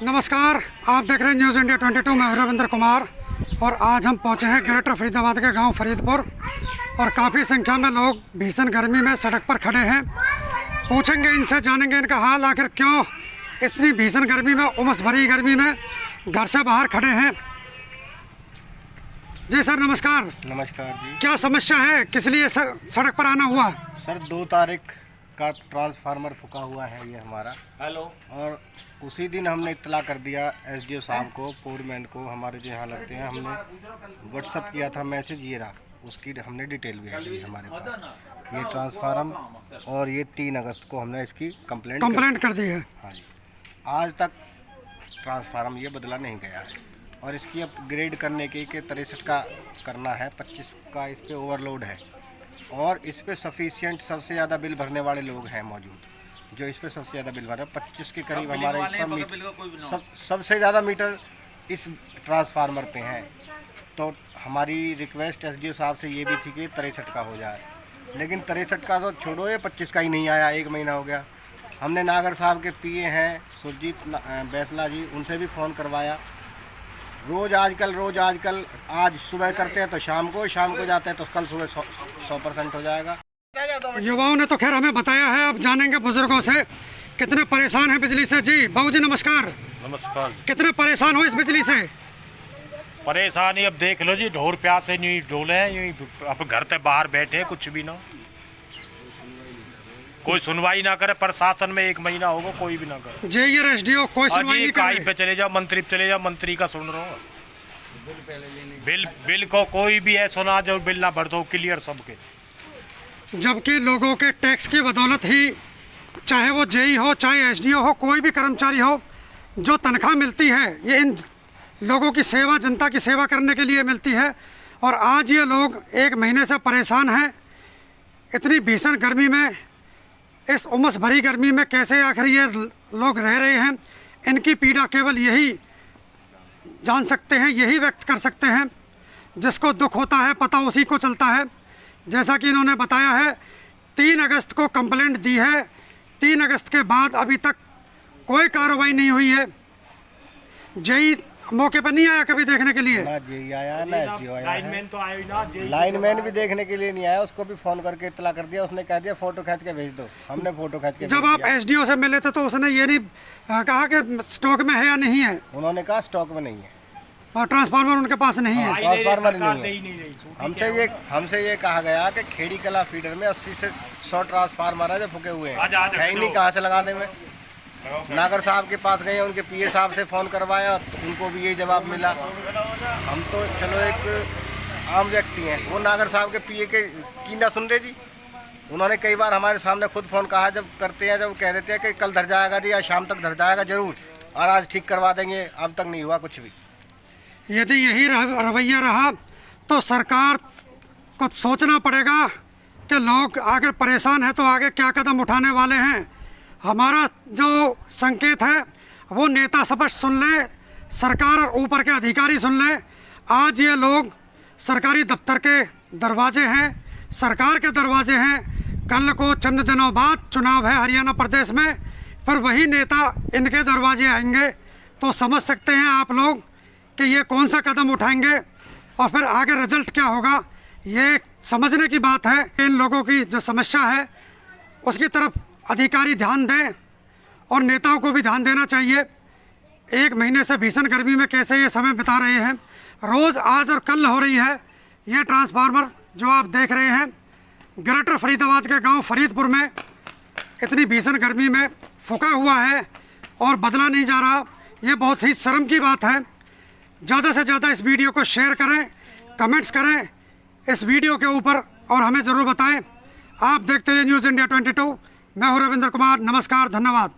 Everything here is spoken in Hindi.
नमस्कार, आप देख रहे हैं न्यूज़ इंडिया 22। मैं रविंद्र कुमार और आज हम पहुंचे हैं ग्रेटर फरीदाबाद के गांव फरीदपुर और काफ़ी संख्या में लोग भीषण गर्मी में सड़क पर खड़े हैं। पूछेंगे इनसे, जानेंगे इनका हाल, आखिर क्यों इतनी भीषण गर्मी में, उमस भरी गर्मी में घर से बाहर खड़े हैं। जी सर, नमस्कार। नमस्कार जी। क्या समस्या है, किस लिए सड़क पर आना हुआ? सर 2 तारीख का ट्रांसफार्मर फूका हुआ है ये हमारा। हेलो। और उसी दिन हमने इत्तला कर दिया एसडीओ साहब को, फोरमैन को, हमारे जो यहाँ लगते हैं, हमने व्हाट्सअप किया था मैसेज, ये रहा, उसकी हमने डिटेल भी है हमारे पास। ये ट्रांसफार्मर और ये 3 अगस्त को हमने इसकी कंप्लेंट कर दी है। हाँ जी। आज तक ट्रांसफार्मर ये बदला नहीं गया है और इसकी अपग्रेड करने के 63 का करना है, 25 का इस पर ओवरलोड है और इस पे सफिशिएंट सबसे ज़्यादा बिल भरने वाले लोग हैं मौजूद, जो इस पे सबसे ज़्यादा बिल भर रहे हैं। 25 के करीब हमारे इस पर सबसे ज़्यादा मीटर इस ट्रांसफार्मर पे हैं। तो हमारी रिक्वेस्ट एसडीओ साहब से ये भी थी कि 63 का हो जाए, लेकिन 63 का तो छोड़ो, ये 25 का ही नहीं आया। 1 महीना हो गया। हमने नागर साहब के पीए हैं सुरजीत बैसला जी, उनसे भी फ़ोन करवाया। रोज़ आजकल आज सुबह करते हैं तो शाम को जाते हैं तो कल सुबह 100% हो जाएगा। युवाओं ने तो खैर हमें बताया है, अब जानेंगे बुजुर्गों से कितने परेशान हैं बिजली से। जी बाबू जी नमस्कार। नमस्कार। कितने परेशान हो इस बिजली से? परेशानी अब देख लो जी, ढोर प्यास से नहीं डोले हैं, अब घर से बाहर बैठे, कुछ भी ना, कोई सुनवाई ना करे। प्रशासन में 1 महीना होगा, कोई भी ना करे। जे ये एसडीओ कोई सुनवाई नहीं करे। पे चले जाओ, मंत्री पे चले जाओ, मंत्री का सुन रहा हूँ। बिल को कोई भी है सुना, जो बिल ना भर दो, क्लियर सबके। जबकि लोगों के टैक्स की बदौलत ही, चाहे वो जेई हो, चाहे एसडीओ हो, कोई भी कर्मचारी हो, जो तनख्वाह मिलती है ये इन लोगों की सेवा, जनता की सेवा करने के लिए मिलती है। और आज ये लोग 1 महीने से परेशान हैं इतनी भीषण गर्मी में। इस उमस भरी गर्मी में कैसे आखिर ये लोग रह रहे हैं, इनकी पीड़ा केवल यही जान सकते हैं, यही व्यक्त कर सकते हैं। जिसको दुख होता है पता उसी को चलता है। जैसा कि इन्होंने बताया है, 3 अगस्त को कंप्लेंट दी है, 3 अगस्त के बाद अभी तक कोई कार्रवाई नहीं हुई है। जेई मौके पर नहीं आया कभी देखने के लिए? ना जेई आया, ना एसडीओ आया। लाइनमैन तो आया ही ना, लाइनमैन भी देखने के लिए नहीं आया। उसको भी फ़ोन करके इत्तला कर दिया, उसने कह दिया फ़ोटो खींच के भेज दो। हमने फ़ोटो खींच के जब आप एसडीओ से मिले थे तो उसने ये नहीं कहा कि स्टॉक में है या नहीं है? उन्होंने कहा स्टॉक में नहीं है और ट्रांसफार्मर उनके पास नहीं है। ट्रांसफार्मर नहीं है। हमसे ये कहा गया कि खेड़ी कला फीडर में 80 से 100 ट्रांसफार्मर है जो फूके हुए हैं, है ही नहीं, कहाँ से लगा दें। नागर साहब के पास गए, उनके पीए साहब से फ़ोन करवाया, तो उनको भी यही जवाब मिला। हम तो चलो एक आम व्यक्ति हैं, वो नागर साहब के पीए की ना सुन रहे जी। उन्होंने कई बार हमारे सामने खुद फ़ोन कहा, जब करते हैं, जब कह देते हैं कि कल धर जाएगा जी या शाम तक धर जाएगा ज़रूर, और आज ठीक करवा देंगे, अब तक नहीं हुआ कुछ भी। यदि यही रवैया रहा तो सरकार को सोचना पड़ेगा कि लोग आगे परेशान हैं तो आगे क्या कदम उठाने वाले हैं। हमारा जो संकेत है वो नेता स्पष्ट सुन ले, सरकार और ऊपर के अधिकारी सुन ले। आज ये लोग सरकारी दफ्तर के दरवाजे हैं, सरकार के दरवाजे हैं। कल को चंद दिनों बाद चुनाव है हरियाणा प्रदेश में, फिर वही नेता इनके दरवाजे आएंगे। तो समझ सकते हैं आप लोग कि ये कौन सा कदम उठाएंगे और फिर आगे रिजल्ट क्या होगा। ये समझने की बात है। इन लोगों की जो समस्या है उसकी तरफ अधिकारी ध्यान दें और नेताओं को भी ध्यान देना चाहिए। 1 महीने से भीषण गर्मी में कैसे ये समय बिता रहे हैं। रोज़ आज और कल हो रही है ये ट्रांसफार्मर जो आप देख रहे हैं ग्रेटर फरीदाबाद के गांव फरीदपुर में इतनी भीषण गर्मी में फूका हुआ है और बदला नहीं जा रहा। ये बहुत ही शर्म की बात है। ज़्यादा से ज़्यादा इस वीडियो को शेयर करें, कमेंट्स करें इस वीडियो के ऊपर और हमें ज़रूर बताएं। आप देखते रहिए न्यूज़ इंडिया 22। मैं हूं रविंद्र कुमार। नमस्कार, धन्यवाद।